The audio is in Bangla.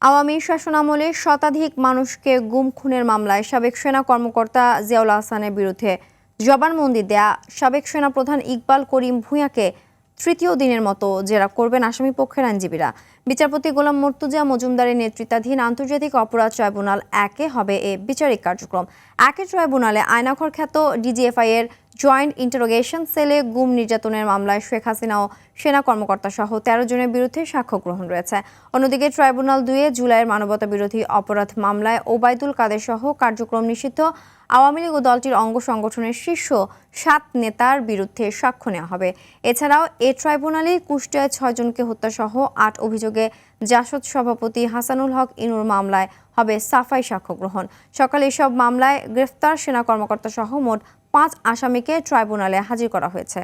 আওয়ামী শাসনামলে শতাধিক মানুষকে গুম খুনের মামলায় সাবেক সেনা কর্মকর্তা জিয়াউল আহসানের বিরুদ্ধে জবানবন্দি দেয়া সাবেক সেনা প্রধান ইকবাল করিম ভূঁইয়াকে তৃতীয় দিনের মতো জেরা করবেন আসামিপক্ষের আইনজীবীরা। বিচারপতি গোলাম মর্তুজা মজুমদারের নেতৃত্বাধীন আন্তর্জাতিক অপরাধ ট্রাইব্যুনাল একে হবে এ বিচারিক কার্যক্রম। একই ট্রাইব্যুনালে আয়নাঘর খ্যাত ডিজিএফআই এর জয়েন্ট ইন্টারোগেশন সেলে গুম নির্যাতনের মামলায় শেখ হাসিনা ও সেনা কর্মকর্তা সহ ১৩ জনের বিরুদ্ধে সাক্ষ্য গ্রহণ রয়েছে। অন্যদিকে ট্রাইব্যুনাল ২ জুলাইয়ের মানবতাবিরোধী অপরাধ মামলায় ওবায়দুল কাদের সহ কার্যক্রম নিষিদ্ধ আওয়ামী লীগ ও দলটির অঙ্গ সংগঠনের শীর্ষ ৭ নেতার বিরুদ্ধে সাক্ষ্য নেওয়া হবে। এছাড়াও এ ট্রাইব্যুনালে কুষ্টিয়ায় ৬ জনকে হত্যাসহ ৮ অভিযোগে জাসদ সভাপতি হাসানুল হক ইনুর মামলায় হবে সাফাই সাক্ষ্য গ্রহণ। সকালে এসব মামলায় গ্রেফতার সেনা কর্মকর্তা সহ মোট ৫ আসামিকে ট্রাইব্যুনালে হাজির করা হয়েছে।